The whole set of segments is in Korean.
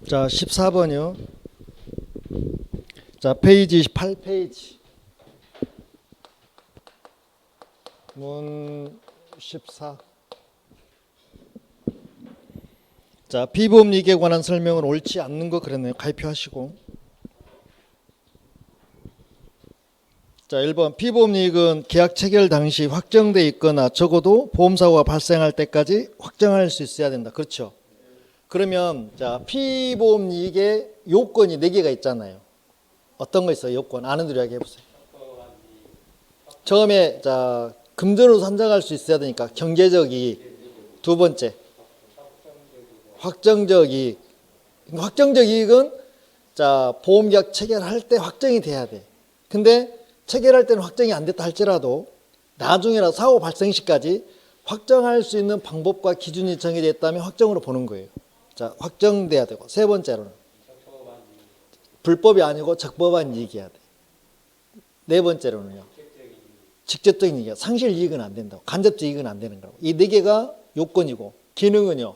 자, 14번이요. 자, 페이지 28페이지. 문 14. 자, 피보험이익에 관한 설명은 옳지 않는 거 그랬네요. 가입표하시고. 자, 1번 피보험이익은 계약 체결 당시 확정돼 있거나 적어도 보험사고가 발생할 때까지 확정할 수 있어야 된다. 그렇죠? 그러면 자, 피보험이익의 요건이 4개가 있잖아요. 어떤 거 있어요? 요건 아는 대로 이야기해 보세요. 처음에 자, 금전으로 산정할 수 있어야 되니까 경제적 이익. 두 번째 확정적 이익. 확정적 이익은 자, 보험계약 체결할 때 확정이 돼야 돼. 근데 체결할 때는 확정이 안 됐다 할지라도 나중에라도 사고 발생 시까지 확정할 수 있는 방법과 기준이 정해져 있다면 확정으로 보는 거예요. 자, 확정돼야 되고. 세 번째로는 불법이 아니고 적법한 이익이어야 돼. 네 번째로는요. 직접적인 이익이야. 상실 이익은 안 된다고. 간접적 이익은 안 되는 거라고. 이 4개가 요건이고 기능은요.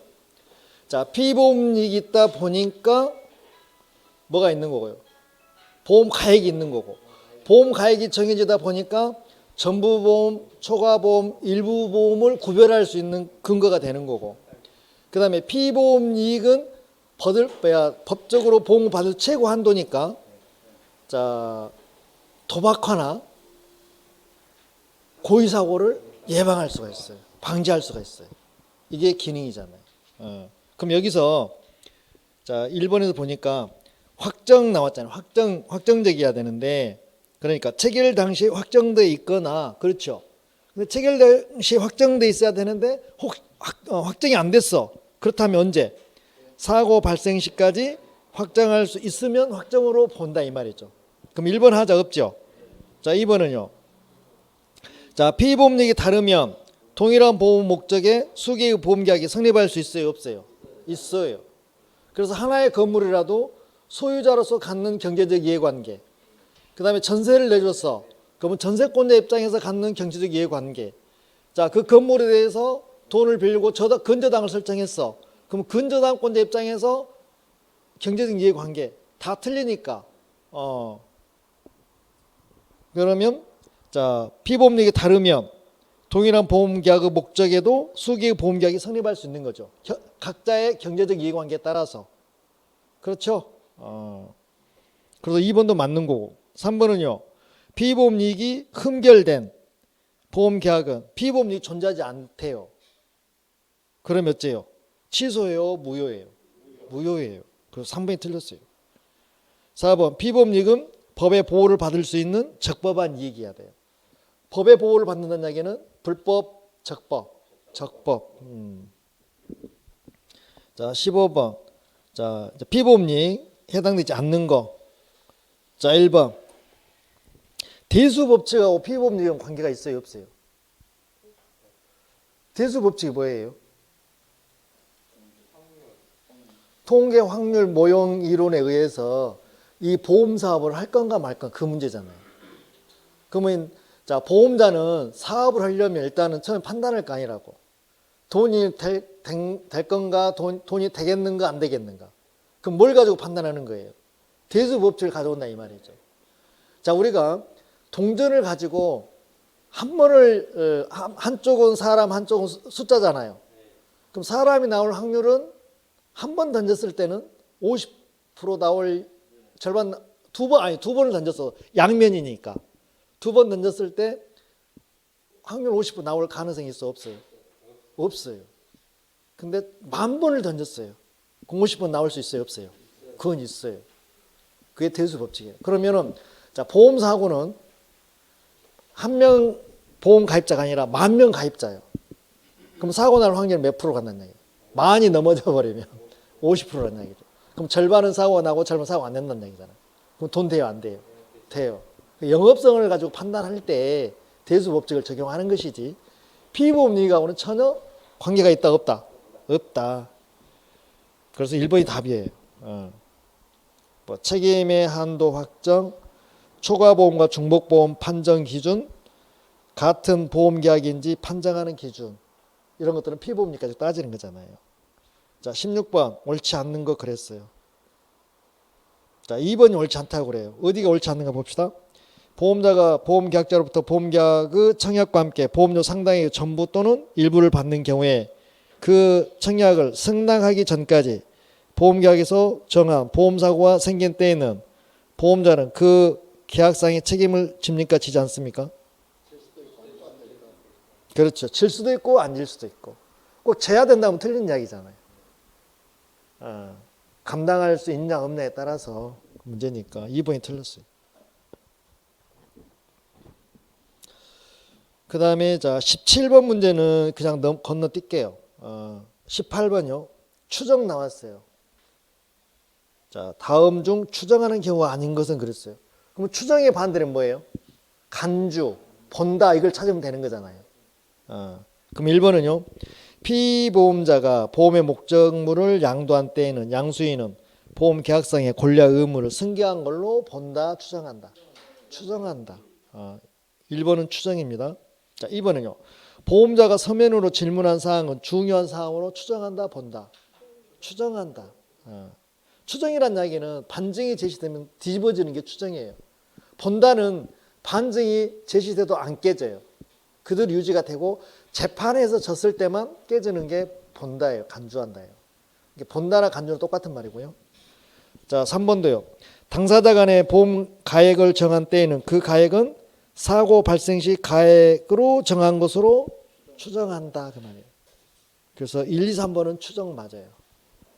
자, 피보험 이익이 있다 보니까 뭐가 있는 거고요. 보험 가액이 있는 거고. 보험 가액이 정해지다 보니까 전부 보험, 초과 보험, 일부 보험을 구별할 수 있는 근거가 되는 거고. 그다음에 피보험 이익은 법적으로 보험을 받을 최고 한도니까 자, 도박화나 고의 사고를 예방할 수가 있어요. 방지할 수가 있어요. 이게 기능이잖아요. 그럼 여기서 자, 1번에서 보니까 확정 나왔잖아요. 확정적이어야 되는데 그러니까 체결 당시 확정돼 있거나 그렇죠. 근데 체결 당시 확정돼 있어야 되는데 확정이 안 됐어. 그렇다면 언제? 사고 발생 시까지 확정할 수 있으면 확정으로 본다 이 말이죠. 그럼 1번 하자 없죠? 자, 2번은요. 자, 피보험액이 다르면 동일한 보험 목적의 수개의 보험계약이 성립할 수 있어요 없어요? 있어요. 그래서 하나의 건물이라도 소유자로서 갖는 경제적 이해관계, 그 다음에 전세를 내줬어. 그러면 전세권자 입장에서 갖는 경제적 이해관계. 자, 그 건물에 대해서 돈을 빌리고 근저당을 설정했어. 그럼 근저당권자 입장에서 경제적 이해관계 다 틀리니까. 그러면 자, 피보험액이 다르면 동일한 보험계약의 목적에도 수개의 보험계약이 성립할 수 있는 거죠. 각자의 경제적 이해관계에 따라서. 그렇죠? 그래서 2번도 맞는 거고. 3번은요. 피보험이익이 흠결된 보험계약은 피보험이익이 존재하지 않대요. 그럼 어째요? 취소예요? 무효예요? 무효예요. 그래서 3번이 틀렸어요. 4번 피보험이익은 법의 보호를 받을 수 있는 적법한 이익이어야 돼요. 법의 보호를 받는다는 이야기는 불법, 적법. 자, 15번. 자, 피보험이익 해당되지 않는 거. 자, 1번. 대수법칙하고 피보험이익은 관계가 있어요, 없어요? 대수법칙이 뭐예요? 통계 확률 모형 이론에 의해서 이 보험 사업을 할 건가 말 건가 그 문제잖아요. 그러면 자, 보험자는 사업을 하려면 일단은 처음에 판단할 거 아니라고. 돈이 될 건가, 돈이 되겠는가, 안 되겠는가. 그럼 뭘 가지고 판단하는 거예요? 대수법칙을 가져온다 이 말이죠. 자, 우리가 동전을 가지고 한쪽은 사람, 한쪽은 숫자잖아요. 그럼 사람이 나올 확률은 한 번 던졌을 때는 50% 나올 절반, 두 번을 던졌어. 양면이니까. 2번 던졌을 때 확률 50% 나올 가능성이 있어 없어요? 없어요. 근데 10,000번을 던졌어요. 그럼 50번 나올 수 있어요 없어요? 그건 있어요. 그게 대수법칙이에요. 그러면은 자, 보험 사고는 한 명 보험 가입자가 아니라 10,000명 가입자예요. 그럼 사고 날 확률 몇 프로 간다는 얘기예요? 만이 넘어져 버리면 50%라는 얘기죠. 그럼 절반은 사고가 나고 절반은 사고가 안 된다는 얘기잖아요. 그럼 돈 돼요 안 돼요? 돼요. 영업성을 가지고 판단할 때 대수법칙을 적용하는 것이지 피보험이익하고는 전혀 관계가 있다 없다? 없다. 그래서 1번이 답이에요. 뭐 책임의 한도 확정, 초과보험과 중복보험 판정 기준, 같은 보험계약인지 판정하는 기준, 이런 것들은 피보험이익까지 따지는 거잖아요. 자, 16번 옳지 않는 거 그랬어요. 자, 2번이 옳지 않다고 그래요. 어디가 옳지 않는가 봅시다. 보험자가 보험계약자로부터 보험계약의 청약과 함께 보험료 상당액의 전부 또는 일부를 받는 경우에 그 청약을 승낙하기 전까지 보험계약에서 정한 보험사고가 생긴 때에는 보험자는 그 계약상의 책임을 집니까? 지지 않습니까? 그렇죠. 질 수도 있고 안 질 수도 있고. 꼭 져야 된다면 틀린 이야기잖아요. 감당할 수 있냐 없냐에 따라서 문제니까 2번이 틀렸어요. 그 다음에 자 17번 문제는 그냥 건너뛸게요. 18번요. 추정 나왔어요. 자, 다음 중 추정하는 경우가 아닌 것은 그랬어요. 그럼 추정의 반대는 뭐예요? 간주, 본다 이걸 찾으면 되는 거잖아요. 그럼 1번은요. 피보험자가 보험의 목적물을 양도한 때에는 양수인은 보험 계약상의 권리와 의무를 승계한 걸로 본다, 추정한다. 추정한다. 1번은 추정입니다. 자, 2번은요. 보험자가 서면으로 질문한 사항은 중요한 사항으로 추정한다, 본다. 추정한다. 추정이란 이야기는 반증이 제시되면 뒤집어지는 게 추정이에요. 본다는 반증이 제시돼도 안 깨져요. 그대로 유지가 되고 재판에서 졌을 때만 깨지는 게 본다예요. 간주한다예요. 본다나 간주는 똑같은 말이고요. 자, 3번도요. 당사자 간의 보험 가액을 정한 때에는 그 가액은 사고 발생 시 가액으로 정한 것으로 추정한다 그 말이에요. 그래서 1, 2, 3번은 추정 맞아요.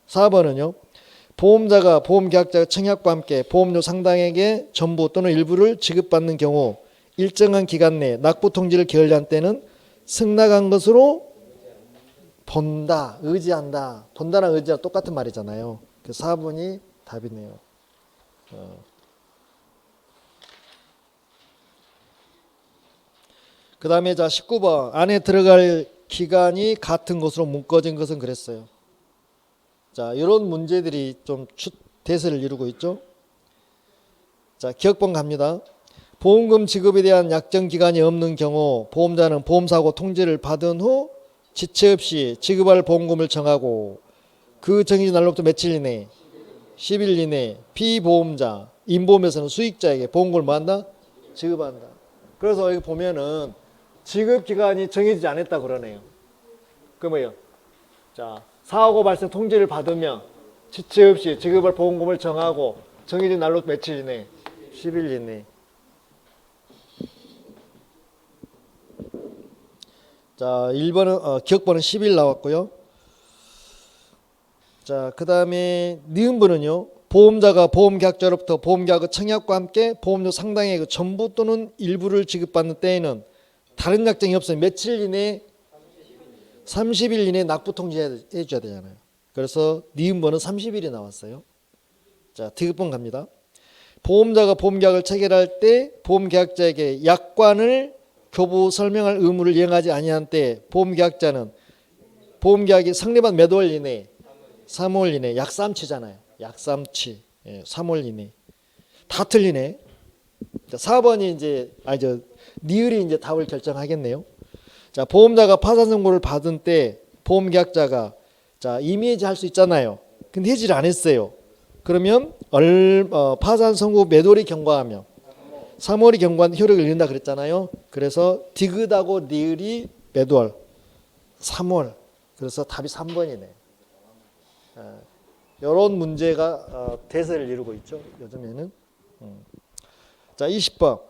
4번은요. 보험자가 보험계약자 청약과 함께 보험료 상당액의 전부 또는 일부를 지급받는 경우 일정한 기간 내에 납부 통지를 게을리한 때는 승낙한 것으로 본다, 의지한다. 본다랑 의지랑 똑같은 말이잖아요. 그래서 4번이 답이네요. 그 다음에 자 19번 안에 들어갈 기간이 같은 것으로 묶어진 것은 그랬어요. 자, 이런 문제들이 좀 대세를 이루고 있죠. 자, 기억번 갑니다. 보험금 지급에 대한 약정 기간이 없는 경우 보험자는 보험사고 통지를 받은 후 지체 없이 지급할 보험금을 정하고 그 정해진 날로부터 며칠 이내 10일 이내 피보험자 임보험에서는 수익자에게 보험금을 뭐 한다? 지급한다. 그래서 여기 보면은 지급 기간이 정해지지 않았다 그러네요. 그 뭐예요? 자, 사고 발생 통지를 받으면 지체 없이 지급할 보험금을 정하고 정해진 날로 며칠 이내 10일 이내. 자, 1번은 기억번은 10일 나왔고요. 자, 그 다음에 니은번은요. 보험자가 보험계약자로부터 보험계약의 청약과 함께 보험료 상당액의 전부 또는 일부를 지급받는 때에는 다른 약정이 없으면 며칠 이내에 30일 이내에 납부 통지해 줘야 되잖아요. 그래서 니은번은 30일이 나왔어요. 자, 디귿번 갑니다. 보험자가 보험계약을 체결할 때 보험계약자에게 약관을 교부 설명할 의무를 이행하지 아니한 때 보험계약자는 보험계약이 성립한 몇 월 이내 3월 이내 약삼치잖아요. 약삼치 3월 이내 다 틀리네. 자, 4번이 이제 니을이 이제 답을 결정하겠네요. 자, 보험자가 파산 선고를 받은 때 보험계약자가 자 이미 해지할 수 있잖아요. 근데 해지를 안 했어요. 그러면 파산 선고 몇 월이 경과하면 3월이 경과한 효력을 잃는다 그랬잖아요. 그래서 디귿하고 니을이 몇 월? 3월. 그래서 답이 3번이네. 이런 문제가 대세를 이루고 있죠. 요즘에는. 자, 20번.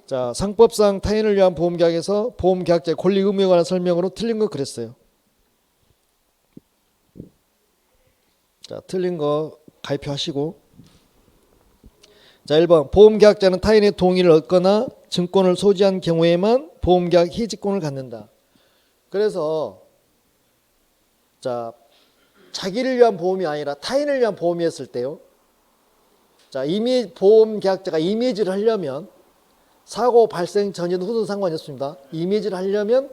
자, 상법상 타인을 위한 보험계약에서 보험계약자의 권리 의무에 관한 설명으로 틀린 거 그랬어요. 자, 틀린 거 가입하시고. 자, 1번 보험계약자는 타인의 동의를 얻거나 증권을 소지한 경우에만 보험계약 해지권을 갖는다. 그래서 자, 자기를 위한 보험이 아니라 타인을 위한 보험이었을 때요. 자, 이미 보험계약자가 이미지를 하려면 사고 발생 전이든 후든 상관이 없습니다. 이미지를 하려면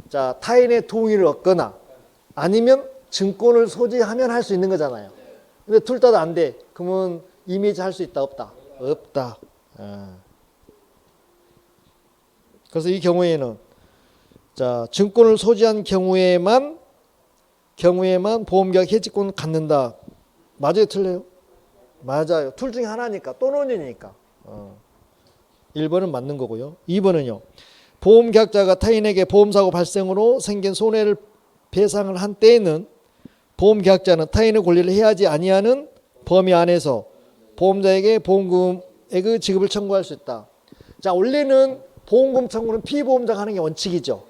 자, 타인의 동의를 얻거나 아니면 증권을 소지하면 할 수 있는 거잖아요. 근데 둘 다도 안 돼. 그러면 이미지 할 수 있다 없다? 없다. 그래서 이 경우에는 자, 증권을 소지한 경우에만 보험계약 해지권을 갖는다. 맞아요, 틀려요? 맞아요. 둘 중에 하나니까. 또는이니까. 1번은 맞는 거고요. 2번은요. 보험계약자가 타인에게 보험사고 발생으로 생긴 손해를 배상을 한 때에는 보험계약자는 타인의 권리를 해하지 아니하는 범위 안에서 보험자에게 보험금액의 지급을 청구할 수 있다. 자, 원래는 보험금 청구는 피보험자가 하는 게 원칙이죠.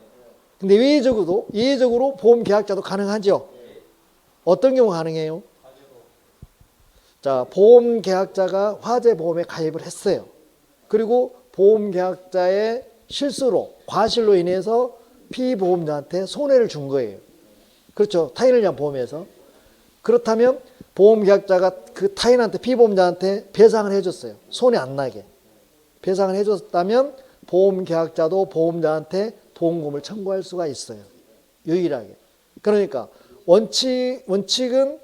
근데 예외적으로 보험계약자도 가능하죠. 어떤 경우 가능해요? 자, 보험계약자가 화재보험에 가입을 했어요. 그리고 보험계약자의 실수로, 과실로 인해서 피보험자한테 손해를 준 거예요. 그렇죠. 타인을 위한 보험에서. 그렇다면 보험계약자가 그 타인한테, 피보험자한테 배상을 해줬어요. 손해 안 나게. 배상을 해줬다면 보험계약자도 보험자한테 보험금을 청구할 수가 있어요. 유일하게. 그러니까 원칙은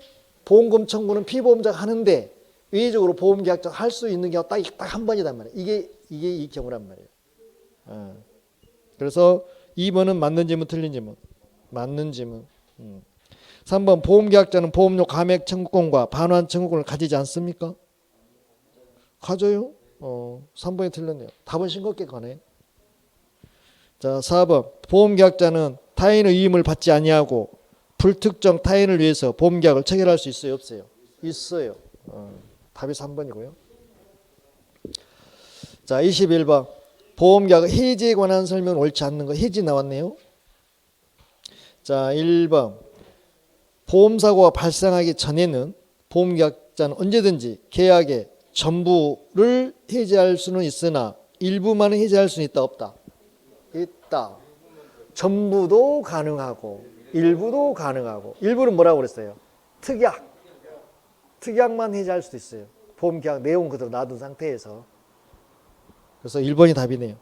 보험금 청구는 피보험자가 하는데 외의적으로 보험계약자가 할 수 있는 경우가 딱 한 번이란 말이에요. 이게 이 경우란 말이에요. 그래서 2번은 맞는 지문 틀린 지문. 맞는 지문. 3번 보험계약자는 보험료 감액 청구권과 반환 청구권을 가지지 않습니까? 가져요. 3번이 틀렸네요. 답은 싱겁게 가네. 자, 4번 보험계약자는 타인의 위임을 받지 아니하고 불특정 타인을 위해서 보험계약을 체결할 수 있어요? 없어요? 있어요. 답이 3번이고요. 자, 21번 보험계약 해지에 관한 설명은 옳지 않는 거. 해지 나왔네요. 자, 1번 보험사고가 발생하기 전에는 보험계약자는 언제든지 계약의 전부를 해지할 수는 있으나 일부만은 해지할 수는 있다 없다? 있다. 전부도 가능하고 일부도 가능하고. 일부는 뭐라고 그랬어요? 특약만 해지할 수도 있어요. 보험계약 내용 그대로 놔둔 상태에서. 그래서 1번이 답이네요.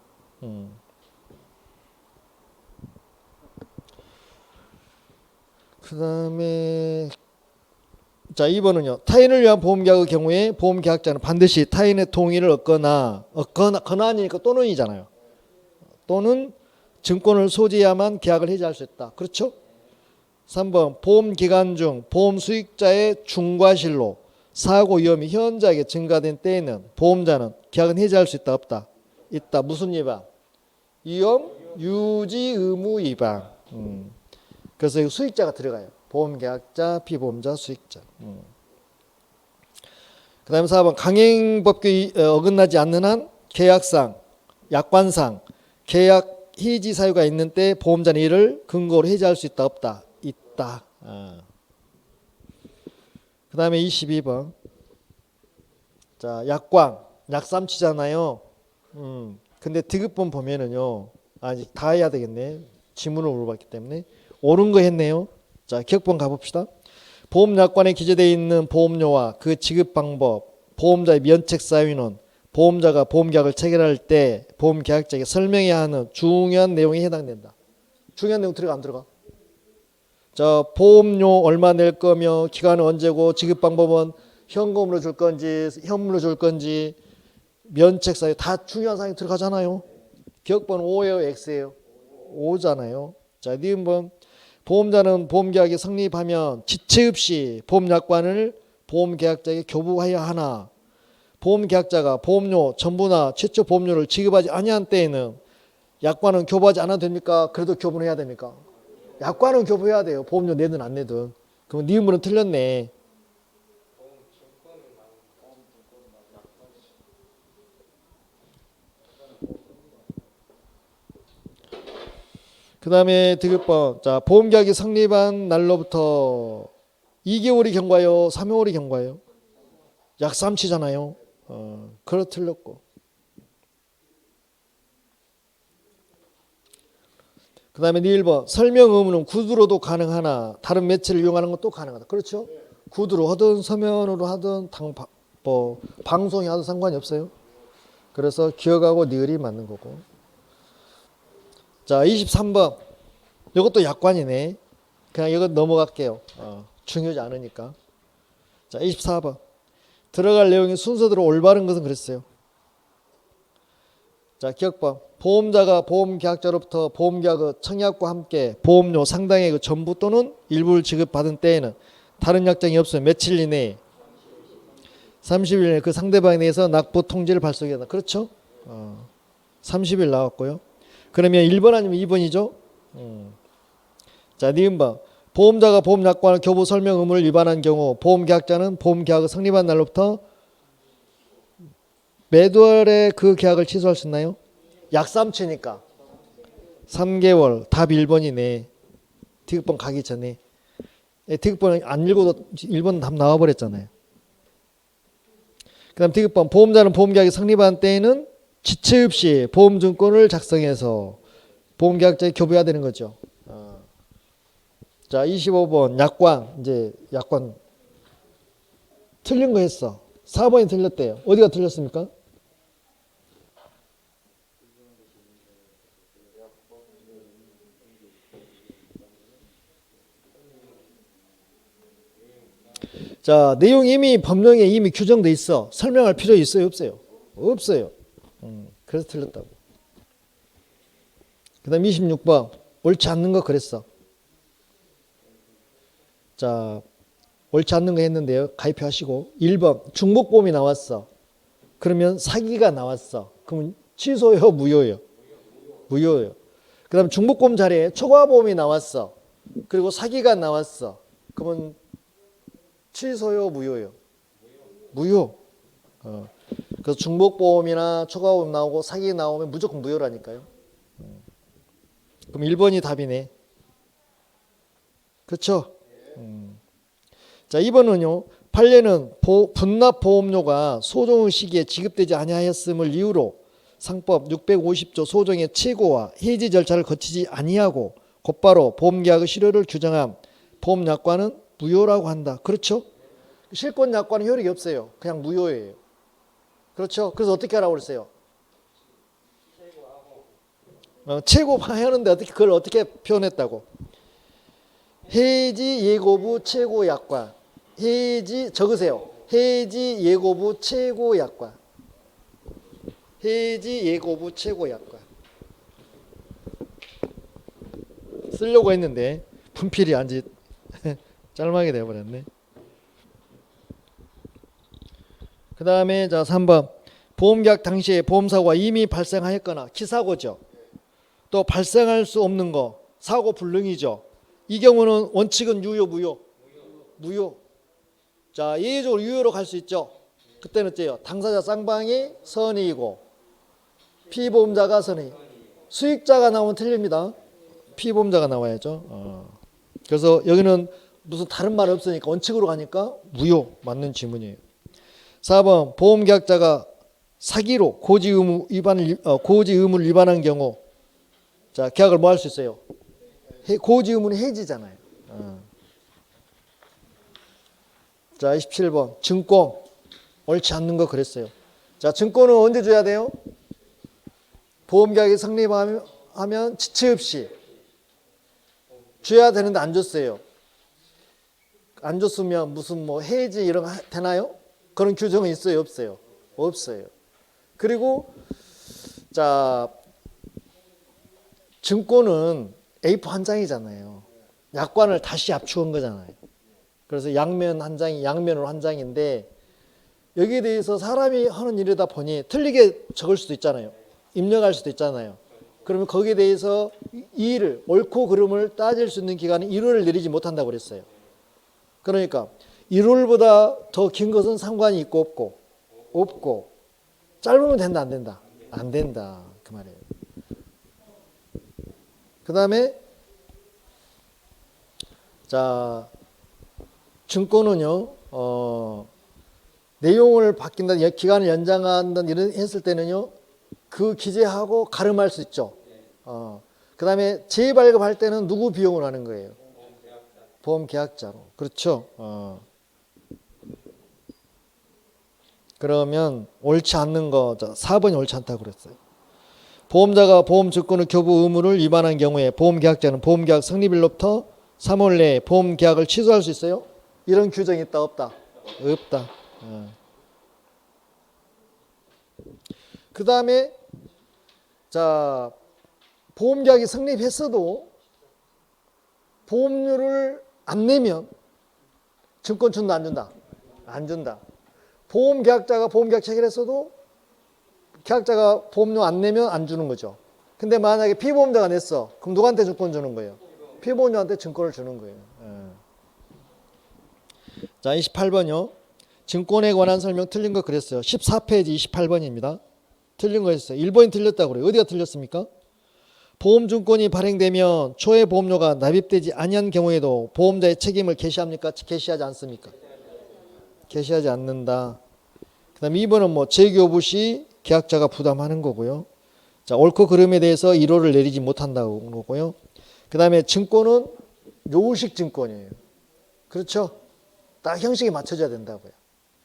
그 다음에 자, 2번은요. 타인을 위한 보험계약의 경우에 보험계약자는 반드시 타인의 동의를 얻거나 아니니까 또는이잖아요. 또는 증권을 소지해야만 계약을 해지할 수 있다. 그렇죠? 3번 보험기간 중 보험 수익자의 중과실로 사고 위험이 현저하게 증가된 때에는 보험자는 계약은 해지할 수 있다 없다? 있다. 무슨 위반? 위험 유지 의무 위반. 그래서 이 수익자가 들어가요. 보험계약자, 피보험자, 수익자. 그 다음에 4번 강행법규에 어긋나지 않는 한 계약상, 약관상 계약 해지 사유가 있는 때 보험자는 이를 근거로 해지할 수 있다 없다? 있다. 그 다음에 22번 자, 약삼치잖아요. 근데 디귿본 보면은요, 아직 다 해야 되겠네. 지문을 물어봤기 때문에 옳은 거 했네요. 자, 기억본 가봅시다. 보험약관에 기재되어 있는 보험료와 그 지급 방법, 보험자의 면책 사유는 보험자가 보험계약을 체결할 때 보험계약자에게 설명해야 하는 중요한 내용에 해당된다. 중요한 내용 들어가 안 들어가? 자, 보험료 얼마 낼 거며 기간은 언제고 지급 방법은 현금으로 줄 건지 현물로 줄 건지 면책 사유 다 중요한 사항이 들어가잖아요. 기억번 5예요, X예요? 5잖아요. 자, 니은번 보험자는 보험계약이 성립하면 지체 없이 보험약관을 보험계약자에게 교부해야 하나 보험계약자가 보험료 전부나 최초 보험료를 지급하지 아니한 때에는 약관은 교부하지 않아도 됩니까? 그래도 교부는 해야 됩니까? 약관은 교부해야 돼요. 보험료 내든 안 내든. 그럼 니은번은 틀렸네. 그 다음에 디귿번 자, 보험계약이 성립한 날로부터 2개월이 경과요? 3개월이 경과요? 약삼치잖아요. 그래 틀렸고. 그 다음에 1번 설명 의무는 구두로도 가능하나 다른 매체를 이용하는 것도 가능하다. 그렇죠? 구두로 하든 서면으로 하든 방송이 하든 상관이 없어요. 그래서 기억하고 니을이 맞는 거고. 자, 23번 이것도 약관이네. 그냥 이거 넘어갈게요. 중요하지 않으니까. 자, 24번 들어갈 내용이 순서대로 올바른 것은 그랬어요. 자, 기억번 보험자가 보험계약자로부터 보험계약의 청약과 함께 보험료 상당액의 전부 또는 일부를 지급받은 때에는 다른 약정이 없으면 며칠 이내에 30일 그 상대방에 대해서 납부 통지를 발송해야 한다. 그렇죠? 30일 나왔고요. 그러면 1번 아니면 2번이죠? 자, 니은바. 보험자가 보험약관을 교부 설명 의무를 위반한 경우 보험계약자는 보험계약을 성립한 날로부터 몇 월에 그 계약을 취소할 수 있나요? 약삼치니까 3개월. 답 1번이네. 디귿번 가기 전에. 디귿번 안 읽어도 1번 답 나와버렸잖아요. 그 다음 디귿번. 보험자는 보험계약이 성립한 때에는 지체 없이 보험증권을 작성해서 보험계약자에 교부해야 되는 거죠. 자, 25번 약관. 이제 약관 틀린 거 했어. 4번이 틀렸대요. 어디가 틀렸습니까? 자, 내용이 이미 법령에 이미 규정돼 있어. 설명할 필요 있어요, 없어요? 없어요. 그래서 틀렸다고. 그 다음 26번. 옳지 않는 거 그랬어. 자, 옳지 않는 거 했는데요. 가입하시고. 1번. 중복보험이 나왔어. 그러면 사기가 나왔어. 그러면 취소요, 무효요? 무효요. 그 다음 중복보험 자리에 초과보험이 나왔어. 그리고 사기가 나왔어. 그러면 취소요, 무효요? 무효. 그래서 중복보험이나 초과보험 나오고 사기 나오면 무조건 무효라니까요. 그럼 1번이 답이네. 그렇죠? 자, 2번은요. 판례는 분납보험료가 소정 시기에 지급되지 아니하였음을 이유로 상법 650조 소정의 최고와 해지 절차를 거치지 아니하고 곧바로 보험계약의 실효를 규정한 보험약관은 무효라고 한다. 그렇죠? 실권약관은 효력이 없어요. 그냥 무효예요. 그렇죠? 그래서 어떻게 하라고 그랬어요? 최고 하는데 어떻게 그걸 어떻게 표현했다고? 해지 예고부 최고 약관. 해지 적으세요. 해지 예고부 최고 약관. 해지 예고부 최고 약관. 쓰려고 했는데 분필이 안지 짤막이 되어버렸네. 그 다음에 자 3번. 보험계약 당시에 보험사고가 이미 발생하였거나 기사고죠. 또 발생할 수 없는 거 사고 불능이죠. 이 경우는 원칙은 유효 무효? 무효. 자, 예외적으로 유효로 갈 수 있죠. 그때는 어때요? 당사자 쌍방이 선의이고 피보험자가 선의. 수익자가 나오면 틀립니다. 피보험자가 나와야죠. 그래서 여기는 무슨 다른 말 없으니까 원칙으로 가니까 무효. 맞는 지문이에요. 4번 보험계약자가 사기로 고지 의무를 위반한 경우 자, 계약을 뭐 할 수 있어요? 고지 의무는 해지잖아요. 자, 27번 증권 옳지 않는 거 그랬어요. 자, 증권은 언제 줘야 돼요? 보험계약이 성립하면 지체 없이 줘야 되는데 안 줬어요. 안 줬으면 무슨 뭐 해지 이런 거 되나요? 그런 규정은 있어요, 없어요? 없어요. 그리고 자, 증권은 A4 한 장이잖아요. 약관을 다시 압축한 거잖아요. 그래서 양면 한 장이 양면으로 한 장인데 여기에 대해서 사람이 하는 일이다 보니 틀리게 적을 수도 있잖아요. 입력할 수도 있잖아요. 그러면 거기에 대해서 이 일을 옳고 그름을 따질 수 있는 기간은 1월을 내리지 못한다고 그랬어요. 그러니까 1월보다 더 긴 것은 상관이 있고 없고 짧으면 된다 안 된다? 안 된다 그 말이에요. 그 다음에 자 증권은요 내용을 바뀐다 기간을 연장한다 이런 했을 때는요 그 기재하고 가름할 수 있죠. 그 다음에 재발급할 때는 누구 비용을 하는 거예요? 보험계약자로. 그렇죠. 그러면 옳지 않는 거 4번이 옳지 않다고 그랬어요. 보험자가 보험증권의 교부 의무를 위반한 경우에 보험계약자는 보험계약 성립일로부터 3월 내에 보험계약을 취소할 수 있어요? 이런 규정이 있다 없다? 없다. 그 다음에 자 보험계약이 성립했어도 보험료를 안 내면 증권 준다 안 준다? 안 준다. 보험계약자가 보험계약 체결했어도 계약자가 보험료 안 내면 안 주는 거죠. 근데 만약에 피보험자가 냈어. 그럼 누구한테 증권 주는 거예요? 피보험자한테 증권을 주는 거예요. 자, 28번요. 증권에 관한 설명 틀린 거 그랬어요. 14페이지 28번입니다. 틀린 거 했어요. 1번이 틀렸다고 그래요. 어디가 틀렸습니까? 보험증권이 발행되면 초의 보험료가 납입되지 아니한 경우에도 보험자의 책임을 개시합니까? 개시하지 않습니까? 개시하지 않는다. 그 다음에 2번은 뭐 재교부 시 계약자가 부담하는 거고요. 자, 옳고 그름에 대해서 이론을 내리지 못한다고 거고요. 그 다음에 증권은 요식 증권이에요. 그렇죠? 딱 형식에 맞춰져야 된다고요.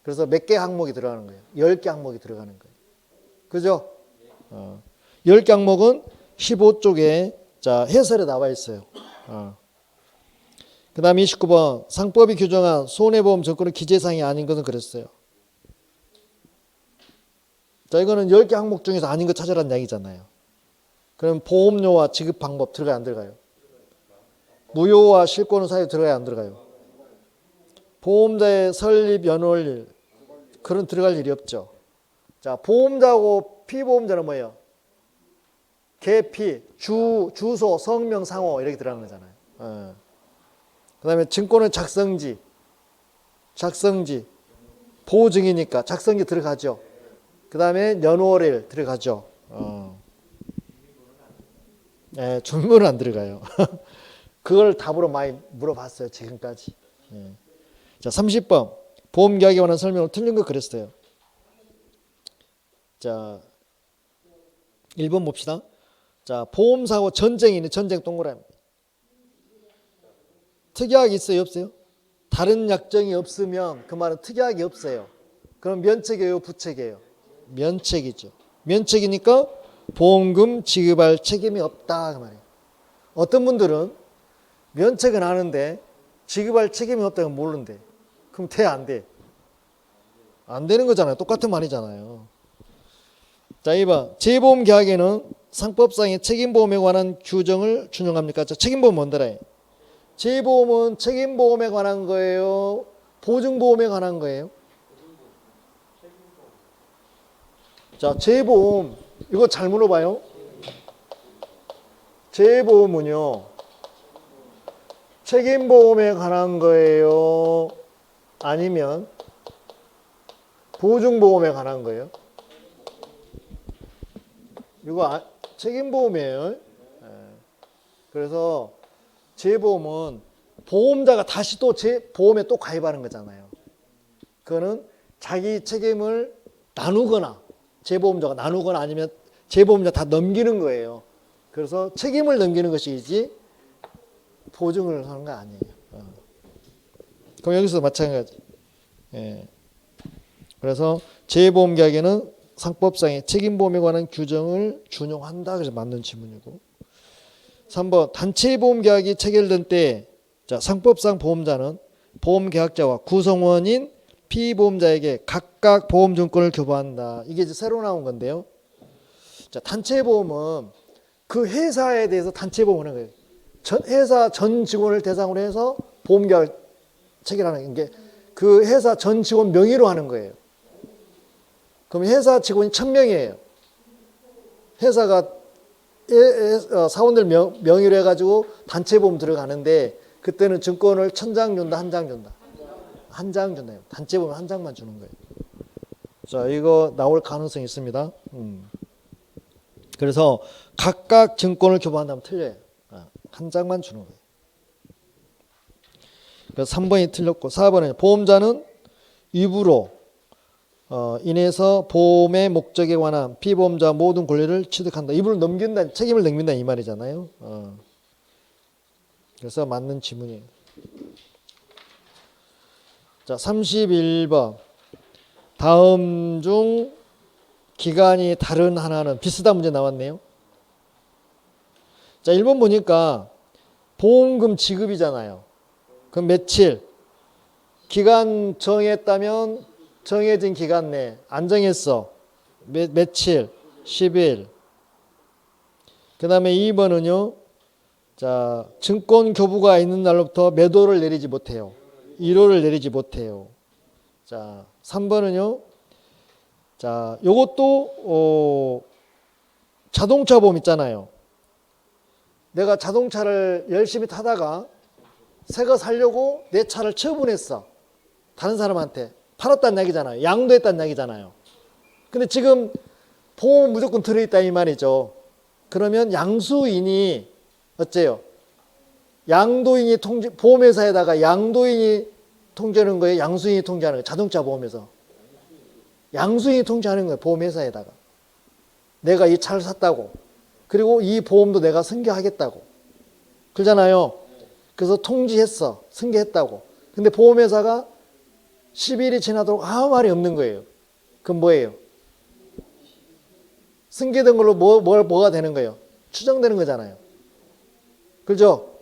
그래서 몇 개 항목이 들어가는 거예요? 10개 항목이 들어가는 거예요. 그죠? 10개 항목은 15쪽에 자 해설에 나와 있어요. 그 다음에 29번 상법이 규정한 손해보험 증권은 기재사항이 아닌 것은 그랬어요. 자, 이거는 10개 항목 중에서 아닌 거 찾아라는 이야기잖아요. 그럼 보험료와 지급 방법 들어가요, 안 들어가요? 무효와 실권은 사유 들어가요, 안 들어가요? 보험자의 설립 연월일 그런 들어갈 일이 없죠. 자, 보험자하고 피보험자는 뭐예요? 계피, 주소, 성명, 상호 이렇게 들어가는 거잖아요. 그 다음에 증권은 작성지, 보증이니까 작성지 들어가죠. 그 다음에 연월일 들어가죠. 네, 주문은 안 들어가요. 그걸 답으로 많이 물어봤어요, 지금까지. 자, 30번. 보험계약에 관한 설명을 틀린 거 그랬어요. 자, 1번 봅시다. 자, 보험사고 전쟁이 있는 전쟁 동그라미. 특약이 있어요, 없어요? 다른 약정이 없으면 그 말은 특약이 없어요. 그럼 면책이에요, 부책이에요? 면책이죠. 면책이니까 보험금 지급할 책임이 없다 그 말이에요. 어떤 분들은 면책은 아는데 지급할 책임이 없다는 건 모르는데 그럼 돼, 안 돼? 안 되는 거잖아요. 똑같은 말이잖아요. 자, 2번 재보험 계약에는 상법상의 책임보험에 관한 규정을 준용합니까? 자, 책임보험 뭔더라? 재보험은 책임보험에 관한 거예요? 보증보험에 관한 거예요? 자, 재보험 이거 잘 물어봐요. 재보험은요 책임보험에 관한 거예요? 아니면 보증보험에 관한 거예요? 이거 책임보험이에요. 그래서 재보험은 보험자가 다시 또 보험에 또 가입하는 거잖아요. 그거는 자기 책임을 나누거나 재보험자가 나누거나 아니면 재보험자 다 넘기는 거예요. 그래서 책임을 넘기는 것이지 보증을 하는 거 아니에요. 그럼 여기서 마찬가지. 그래서 재보험 계약에는 상법상의 책임보험에 관한 규정을 준용한다. 그래서 맞는 지문이고. 3번 단체보험 계약이 체결된 때 자, 상법상 보험자는 보험계약자와 구성원인 피보험자에게 각각 보험증권을 교부한다. 이게 이제 새로 나온 건데요. 자, 단체보험은 그 회사에 대해서 단체보험을 하는 거예요. 회사 전 직원을 대상으로 해서 보험계약 체결하는 게 그 회사 전 직원 명의로 하는 거예요. 그럼 회사 직원이 1000명이에요. 회사가 사원들 명의로 해가지고 단체보험 들어가는데 그때는 증권을 1000장 준다, 1장 준다. 1장 준다. 단체보험 1장만 주는 거예요. 자, 이거 나올 가능성이 있습니다. 그래서 각각 증권을 교부한다면 틀려요. 1장만 주는 거예요. 그래서 3번이 틀렸고 4번은 보험자는 위부로 인해서 보험의 목적에 관한 피보험자 모든 권리를 취득한다. 이분을 넘긴다, 책임을 넘긴다 이 말이잖아요. 그래서 맞는 지문이에요. 자, 31번. 다음 중 기간이 다른 하나는 비슷한 문제 나왔네요. 자, 1번 보니까 보험금 지급이잖아요. 그럼 며칠? 기간 정했다면 정해진 기간 내 안 정했어. 며칠? 10일. 그 다음에 2번은요. 자, 증권 교부가 있는 날로부터 몇 호를 내리지 못해요. 1호를 내리지 못해요. 자, 3번은요. 자, 요것도 자동차 보험 있잖아요. 내가 자동차를 열심히 타다가 새 거 살려고 내 차를 처분했어. 다른 사람한테 팔았다는 얘기잖아요. 양도했다는 얘기잖아요. 근데 지금 보험 무조건 들어있다 이 말이죠. 그러면 양수인이 어째요? 양도인이 보험회사에다가 양도인이 통지하는 거예요? 양수인이 통지하는 거예요? 자동차 보험에서. 양수인이 통지하는 거예요. 보험회사에다가. 내가 이 차를 샀다고. 그리고 이 보험도 내가 승계하겠다고. 그러잖아요. 그래서 통지했어. 승계했다고. 근데 보험회사가 10일이 지나도록 아무 말이 없는 거예요. 그럼 뭐예요? 승계된 걸로 뭐가 되는 거예요? 추정되는 거잖아요. 그죠?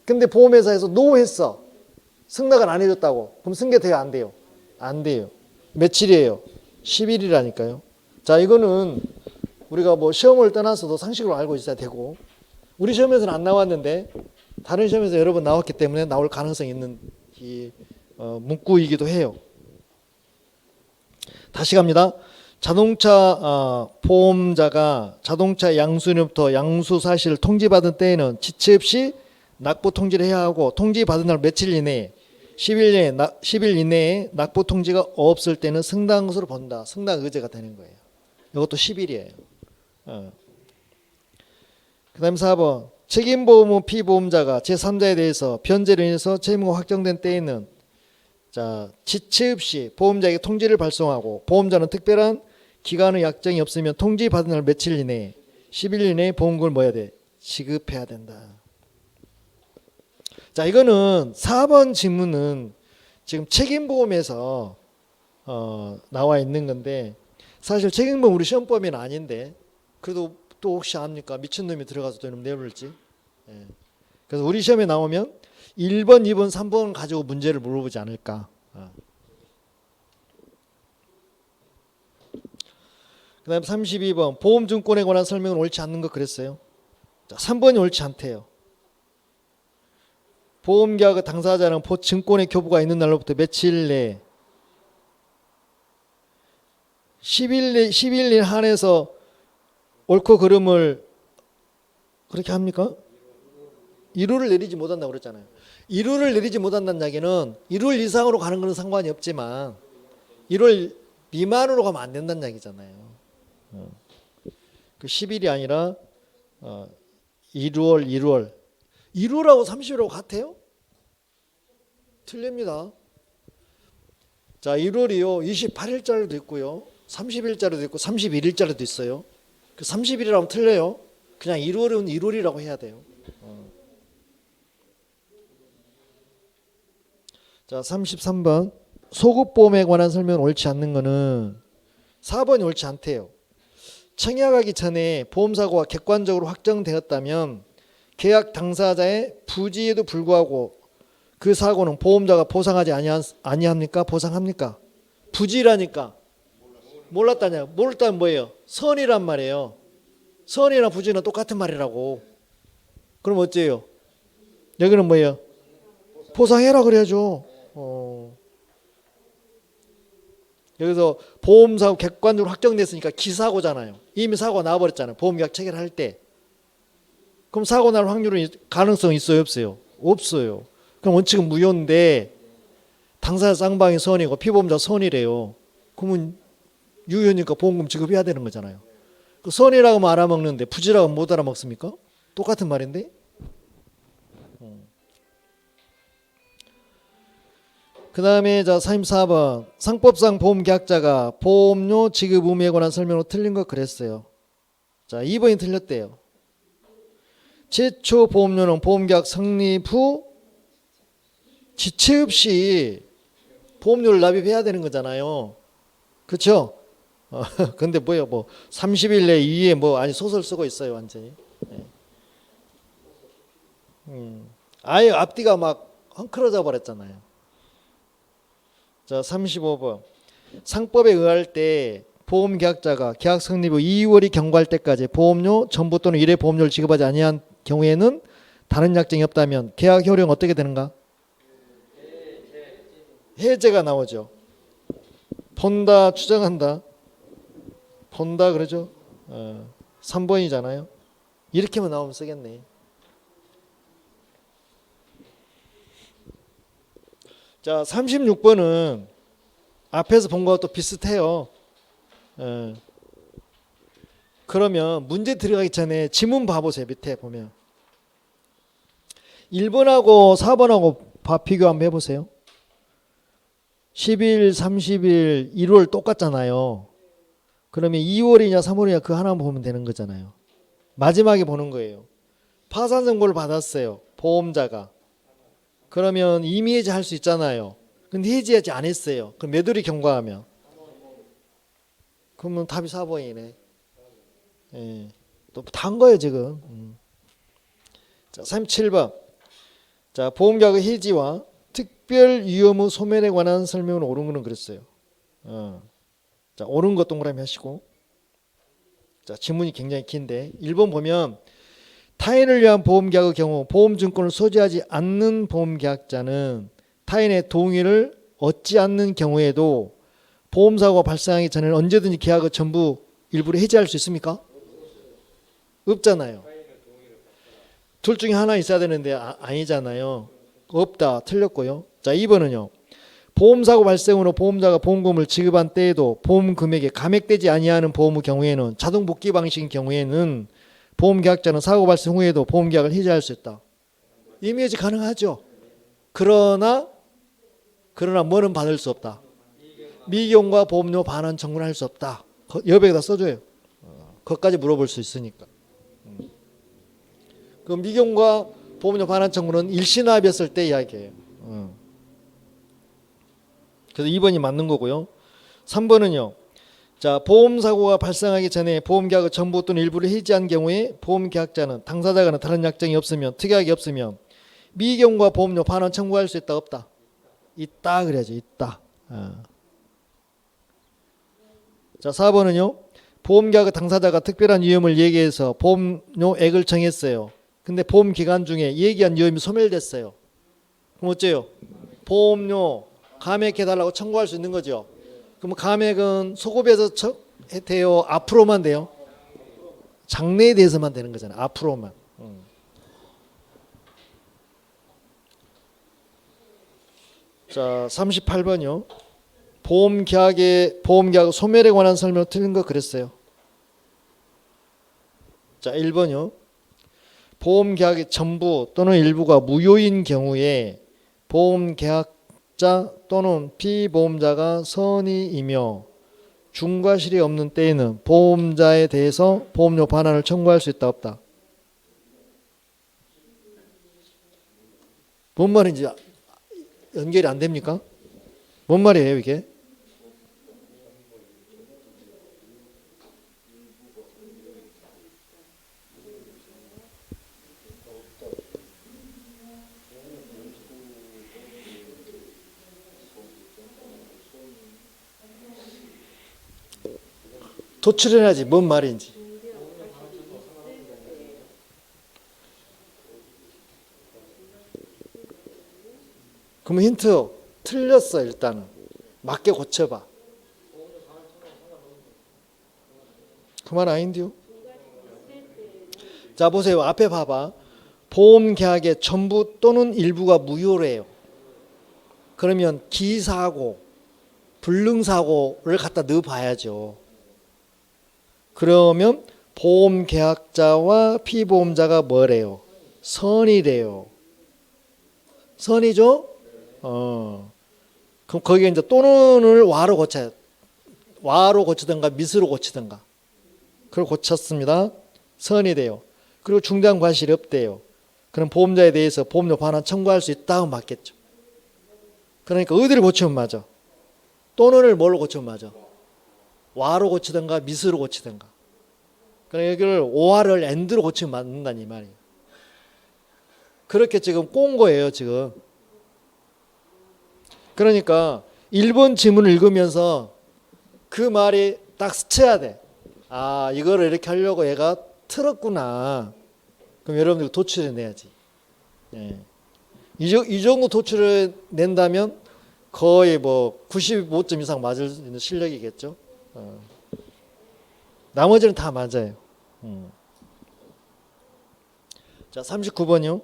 근데 보험회사에서 노했어. 승낙을 안 해줬다고. 그럼 승계돼요? 안 돼요? 안 돼요. 며칠이에요? 10일이라니까요. 자, 이거는 우리가 뭐 시험을 떠나서도 상식으로 알고 있어야 되고, 우리 시험에서는 안 나왔는데 다른 시험에서 여러 번 나왔기 때문에 나올 가능성이 있는 이 문구이기도 해요. 다시 갑니다. 자동차 보험자가 자동차 양수인으로부터 양수 사실을 통지받은 때에는 지체 없이 납부 통지를 해야 하고, 통지받은 날 며칠 이내에 10일 이내에 납부 통지가 없을 때는 승낙한 것으로 본다. 승낙 의제가 되는 거예요. 이것도 10일이에요. 그 다음 4번. 책임보험 후 피보험자가 제3자에 대해서 변제로 인해서 채무가 확정된 때에는 자, 지체 없이 보험자에게 통지를 발송하고, 보험자는 특별한 기간의 약정이 없으면 통지받은 날 며칠 이내에 10일 이내에 보험금을 뭐 해야 돼? 지급해야 된다. 자, 이거는 4번 질문은 지금 책임보험에서 나와 있는 건데, 사실 책임보험 우리 시험범위는 아닌데 그래도 또 혹시 압니까? 미친놈이 들어가서 또 이놈 내버릴지. 예. 그래서 우리 시험에 나오면 1번, 2번, 3번 가지고 문제를 물어보지 않을까. 그 다음 32번. 보험증권에 관한 설명은 옳지 않는 거 그랬어요. 자, 3번이 옳지 않대요. 보험계약 당사자는 증권의 교부가 있는 날로부터 며칠 내에 10일 한해서 옳고 그름을 그렇게 합니까? 이루를 내리지 못한다고 그랬잖아요. 이루를 내리지 못한다는 이야기는 1월 이상으로 가는 것은 상관이 없지만 1월 미만으로 가면 안 된다는 이야기잖아요. 그 10일이 아니라 1월 1월하고 30일하고 같아요? 틀립니다. 자, 1월이요 28일짜리도 있고요 30일짜리도 있고 31일짜리도 있어요. 그 30일이라면 틀려요. 그냥 1월은 1월이라고 해야 돼요. 자, 33번. 소급보험에 관한 설명은 옳지 않는 거는 4번이 옳지 않대요. 청약하기 전에 보험사고가 객관적으로 확정되었다면 계약 당사자의 부지에도 불구하고 그 사고는 보험자가 보상하지 아니합니까? 보상합니까? 부지라니까. 몰랐다냐? 몰랐다면 뭐예요? 선이란 말이에요. 선이나 부지는 똑같은 말이라고. 그럼 어째요? 여기는 뭐예요? 보상해라 그래야죠. 여기서 보험사고 객관적으로 확정됐으니까 기사고잖아요. 이미 사고가 나와버렸잖아요. 보험계약 체결할 때. 그럼 사고 날 확률은 가능성이 있어요? 없어요? 없어요. 그럼 원칙은 무효인데 당사자 쌍방이 선이고 피보험자 선이래요. 그러면 유효니까 보험금 지급해야 되는 거잖아요. 그 선이라고 하면 알아먹는데 부지라고 하면 못 알아먹습니까? 똑같은 말인데. 그 다음에 자 34번. 상법상 보험계약자가 보험료 지급 의무에 관한 설명으로 틀린 거 그랬어요. 자 2번이 틀렸대요. 최초 보험료는 보험계약 성립 후 지체 없이 보험료를 납입해야 되는 거잖아요. 그렇죠? 근데 뭐예요? 뭐 30일 내 이에 뭐 아니 소설 쓰고 있어요, 완전히. 네. 아예 앞뒤가 막 헝클어져 버렸잖아요. 자, 35번. 상법에 의할 때 보험계약자가 계약 성립 후 2월이 경과할 때까지 보험료 전부 또는 일회 보험료를 지급하지 아니한 경우에는 다른 약정이 없다면 계약 효력은 어떻게 되는가? 해제가 나오죠. 본다, 추정한다. 본다 그러죠. 3번이잖아요. 이렇게만 나오면 쓰겠네. 자, 36번은 앞에서 본 거와 또 비슷해요. 그러면 문제 들어가기 전에 지문 봐보세요. 밑에 보면 1번하고 4번하고 비교 한번 해보세요. 10일, 30일, 1월 똑같잖아요. 그러면 2월이냐 3월이냐 그 하나만 보면 되는 거잖아요. 마지막에 보는 거예요. 파산 선고를 받았어요. 보험자가. 그러면 임의 해지할 수 있잖아요. 근데 해지하지 않았어요. 그럼 매도리 경과하면 그러면 답이 4번이네. 예. 또 다 한 거예요 지금. 자, 37번. 자, 보험계약의 해지와 특별 위험의 소멸에 관한 설명은 옳은 거는 그랬어요. 자, 옳은 것 동그라미 하시고. 자, 지문이 굉장히 긴데 1번 보면 타인을 위한 보험계약의 경우 보험증권을 소지하지 않는 보험계약자는 타인의 동의를 얻지 않는 경우에도 보험사고가 발생하기 전에는 언제든지 계약의 전부 일부를 해지할 수 있습니까? 없잖아요. 둘 중에 하나 있어야 되는데 아니잖아요. 없다. 틀렸고요. 자, 2번은요. 보험사고 발생으로 보험자가 보험금을 지급한 때에도 보험 금액에 감액되지 아니하는 보험의 경우에는 자동 복귀 방식인 경우에는 보험계약자는 사고 발생 후에도 보험계약을 해지할 수 있다. 임의 해지 가능하죠. 그러나 뭐는 받을 수 없다. 미경과 보험료 반환 청구를 할 수 없다. 여백에다 써줘요. 그것까지 물어볼 수 있으니까. 그 미경과 보험료 반환 청구는 일시납이었을 때 이야기예요. 그래서 2번이 맞는 거고요. 3번은요. 자, 보험사고가 발생하기 전에 보험계약의 전부 또는 일부를 해지한 경우에 보험계약자는 당사자가는 다른 약정이 없으면 특약이 없으면 미경과 보험료 반환 청구할 수 있다 없다? 있다 그래야죠. 있다. 자, 4번은요. 보험계약의 당사자가 특별한 위험을 얘기해서 보험료액을 정했어요. 근데 보험 기간 중에 얘기한 위험이 소멸됐어요. 그럼 어째요? 보험료 감액해달라고 청구할 수 있는 거죠. 그럼 감액은 소급에서 돼요? 앞으로만 돼요? 장래에 대해서만 되는 거잖아요. 앞으로만. 자, 38번이요. 보험계약 소멸에 관한 설명을 틀린 거 그랬어요. 자, 1번이요. 보험계약의 전부 또는 일부가 무효인 경우에 보험계약자 또는 피보험자가 선의이며 중과실이 없는 때에는 보험자에 대해서 보험료 반환을 청구할 수 있다 없다? 뭔 말인지 연결이 안 됩니까? 뭔 말이에요 이게? 도출해야지 뭔 말인지. 그럼 힌트 틀렸어. 일단은 맞게 고쳐봐. 그 말 아닌데요. 자, 보세요. 앞에 봐봐. 보험계약의 전부 또는 일부가 무효래요. 그러면 기사고 불능사고를 갖다 넣어봐야죠. 그러면 보험계약자와 피보험자가 뭐래요? 선이래요. 선이죠? 그럼 거기에 이제 또는을 와로 고쳐요. 와로 고치든가 미스로 고치든가. 그걸 고쳤습니다. 선이 돼요. 그리고 중대한 과실이 없대요. 그럼 보험자에 대해서 보험료 반환 청구할 수 있다고 맞겠죠. 그러니까 어디를 고치면 맞아? 또는을 뭘로 고치면 맞아? 와로 고치든가 미스로 고치든가. 그러니까 여기를 오화를 엔드로 고치면 맞는다는 이 말이에요. 그렇게 지금 꼰 거예요 지금. 그러니까 1번 지문을 읽으면서 그 말이 딱 스쳐야 돼. 아, 이거를 이렇게 하려고 얘가 틀었구나. 그럼 여러분들 도출해 내야지. 이 정도 도출을 낸다면 거의 뭐 95점 이상 맞을 수 있는 실력이겠죠. 나머지는 다 맞아요. 자, 39번이요.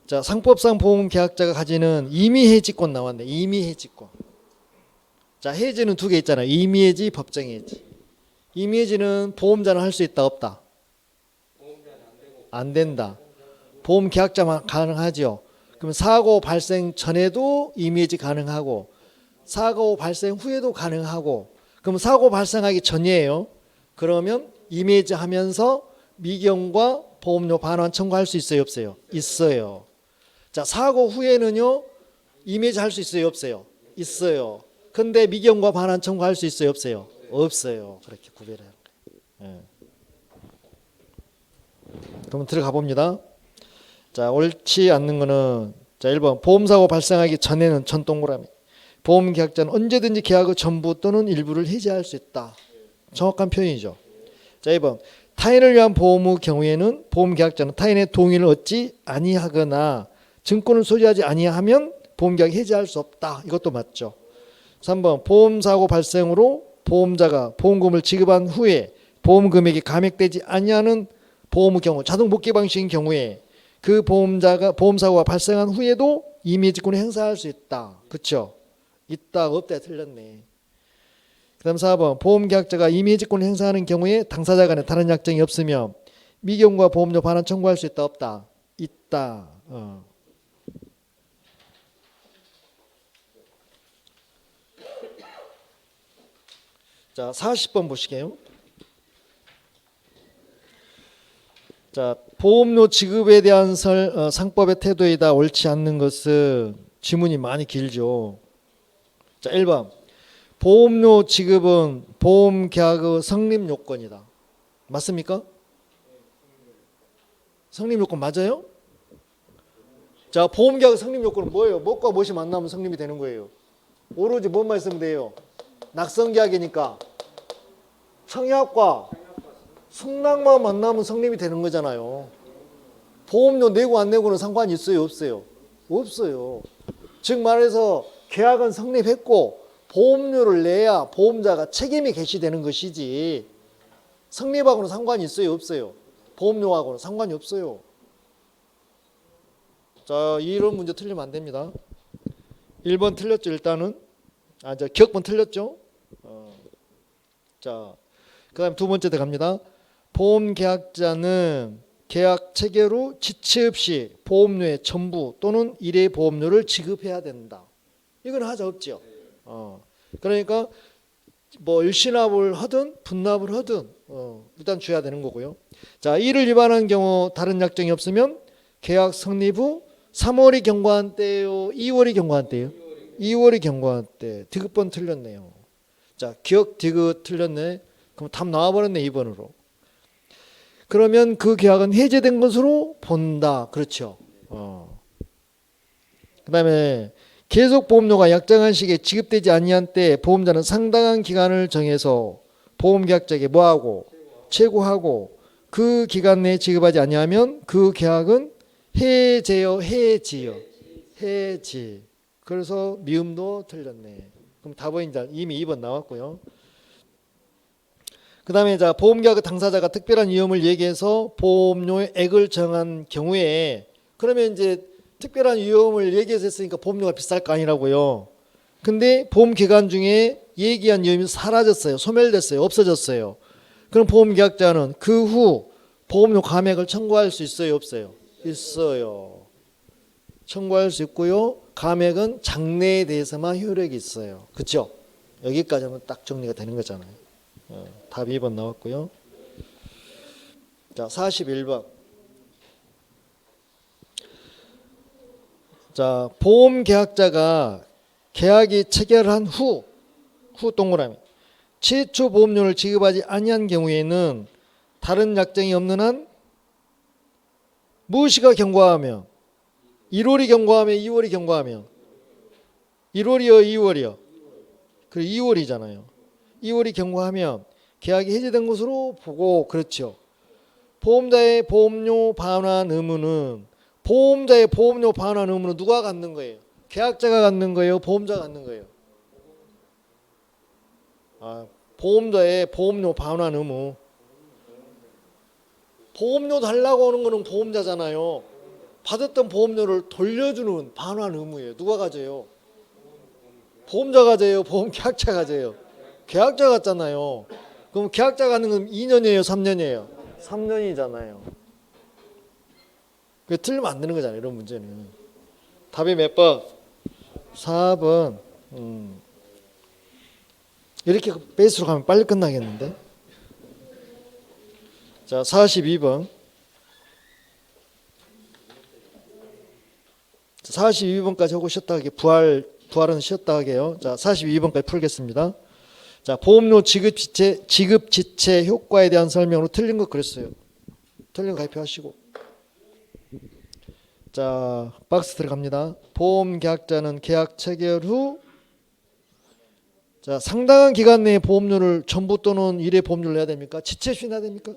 자, 상법상 보험계약자가 가지는 임의해지권 나왔네. 임의해지권. 자, 해지는 두 개 있잖아요. 임의해지, 법정해지. 임의해지는 보험자는 할 수 있다, 없다? 안 된다. 보험계약자만 가능하죠. 그럼 사고 발생 전에도 임의해지 가능하고 사고 발생 후에도 가능하고, 그럼 사고 발생하기 전이에요. 그러면 임의해지 하면서 미경과 보험료 반환 청구할 수 있어요, 없어요? 있어요. 자, 사고 후에는요, 임의해지 할 수 있어요, 없어요? 있어요. 근데 미경과 반환 청구할 수 있어요, 없어요? 없어요. 그렇게 구별해야 돼요. 그럼 들어가 봅니다. 자, 옳지 않는 거는, 자, 1번 보험사고 발생하기 전에는 전 동그라미, 보험계약자는 언제든지 계약의 전부 또는 일부를 해지할 수 있다. 정확한 표현이죠. 자, 2번 타인을 위한 보험의 경우에는 보험계약자는 타인의 동의를 얻지 아니하거나 증권을 소지하지 아니하면 보험계약 해지할 수 없다. 이것도 맞죠. 3번 보험사고 발생으로 보험자가 보험금을 지급한 후에 보험금액이 감액되지 아니하는 보험의 경우, 자동 복귀 방식인 경우에 그 보험자가 보험사고가 발생한 후에도 임의직권을 행사할 수 있다. 그렇죠? 있다, 없다 틀렸네. 그 다음 4번 보험계약자가 임의직권을 행사하는 경우에 당사자 간에 다른 약정이 없으며 미경과 보험료 반환 청구할 수 있다, 없다? 있다. 자, 40번 보시게요. 자, 보험료 지급에 대한 상법의 태도이다. 옳지 않는 것은 지문이 많이 길죠. 자, 1번 보험료 지급은 보험계약의 성립 요건이다. 맞습니까? 성립 요건 맞아요? 자, 보험계약 성립 요건은 뭐예요? 무엇과 무엇이 만나면 성립이 되는 거예요? 오로지 뭐만 있으면 돼요? 낙성계약이니까 청약과 승낙만 만나면 성립이 되는 거잖아요. 보험료 내고 안 내고는 상관이 있어요, 없어요? 없어요. 즉 말해서 계약은 성립했고 보험료를 내야 보험자가 책임이 개시되는 것이지 성립하고는 상관이 있어요, 없어요? 보험료하고는 상관이 없어요. 자, 이런 문제 틀리면 안 됩니다. 1번 틀렸죠, 일단은. 자, 기억번 틀렸죠? 자, 그 다음 두 번째 들어갑니다. 보험계약자는 계약 체결 후 지체 없이 보험료의 전부 또는 일회 보험료를 지급해야 된다. 이건 하자 없죠. 그러니까 뭐 일시납을 하든 분납을 하든 일단 줘야 되는 거고요. 자, 이를 위반한 경우 다른 약정이 없으면 계약 성립 후 3월이 경과한 때요, 2월이 경과한 때요? 2월이 경과한 때. 디귿번 틀렸네요. 자, 기억 디귿 틀렸네. 그럼 답 나와버렸네, 2번으로. 그러면 그 계약은 해제된 것으로 본다. 그렇죠. 그 다음에 계속 보험료가 약정한 시기에 지급되지 아니한 때 보험자는 상당한 기간을 정해서 보험계약자에게 뭐하고? 최고하고 그 기간 내에 지급하지 아니하면 그 계약은 해제요, 해지요? 해지. 그래서 미음도 틀렸네. 그럼 답은 이제 이미 2번 나왔고요. 그 다음에 자, 보험계약 당사자가 특별한 위험을 얘기해서 보험료의 액을 정한 경우에, 그러면 이제 특별한 위험을 얘기해서 했으니까 보험료가 비쌀 거 아니라고요. 근데 보험 기간 중에 얘기한 위험이 사라졌어요. 소멸됐어요. 없어졌어요. 그럼 보험계약자는 그 후 보험료 감액을 청구할 수 있어요, 없어요? 있어요. 청구할 수 있고요. 감액은 장래에 대해서만 효력이 있어요. 그렇죠? 여기까지 하면 딱 정리가 되는 거잖아요. 답 2번 나왔고요. 자, 41번. 자, 보험계약자가 계약이 체결한 후 동그라미 최초 보험료를 지급하지 아니한 경우에는 다른 약정이 없는 한 무엇이가 경과하며 1월이 경과하며 2월이 경과하며 1월이요, 2월이요? 그래, 2월이잖아요. 2월이 경과하면 계약이 해제된 것으로 보고, 그렇죠. 보험자의 보험료 반환 의무는 누가 갖는 거예요? 계약자가 갖는 거예요? 보험자가 갖는 거예요? 보험자의 보험료 반환 의무. 보험료 달라고 하는 거는 보험자잖아요. 받았던 보험료를 돌려주는 반환 의무예요. 누가 가져요? 보험자가 가져요? 보험계약자가 가져요? 계약자가 갖잖아요. 그럼 계약자가 갖는 건 2년이에요? 3년이에요? 3년이잖아요. 그게 틀리면 안 되는 거잖아요. 이런 문제는. 답이 몇 번? 4번. 이렇게 베이스로 가면 빨리 끝나겠는데. 자, 42번. 42번까지 하고 쉬었다 하게 부활은 쉬었다 하게요. 자, 42번까지 풀겠습니다. 자, 보험료 지급 지체 효과에 대한 설명으로 틀린 거 그랬어요. 틀린 거 발표하시고. 자, 박스 들어갑니다. 보험 계약자는 계약 체결 후 자, 상당한 기간 내에 보험료를 전부 또는 일회 보험료를 내야 됩니까? 지체 없이 내야 됩니까?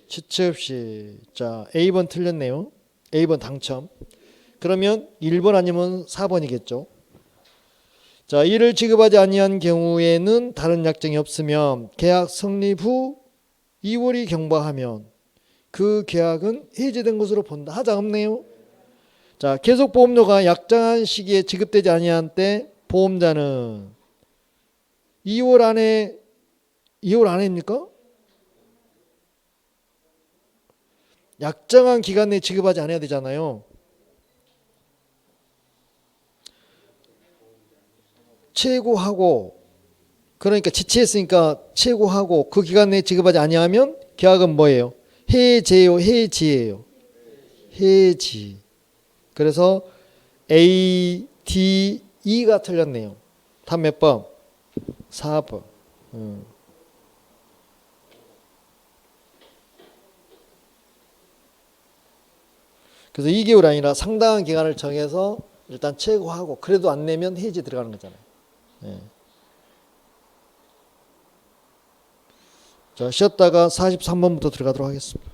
지체 없이. 자, A번 틀렸네요. A번 당첨. 그러면 1번 아니면 4번이겠죠. 자, 이를 지급하지 아니한 경우에는 다른 약정이 없으면 계약 성립 후 2월이 경과하면 그 계약은 해지된 것으로 본다. 하자 없네요. 자, 계속 보험료가 약정한 시기에 지급되지 아니한 때 보험자는 2월 안에입니까? 약정한 기간 내에 지급하지 않아야 되잖아요. 최고하고 그러니까 지체했으니까 최고하고 그 기간 내에 지급하지 아니하면 계약은 뭐예요? 해제요, 해지예요. 해지. 그래서 A, D, E가 틀렸네요. 답 몇 번? 4번. 그래서 2개월 아니라 상당한 기간을 정해서 일단 최고하고 그래도 안 내면 해지 들어가는 거잖아요. 네. 자, 쉬었다가 43번부터 들어가도록 하겠습니다.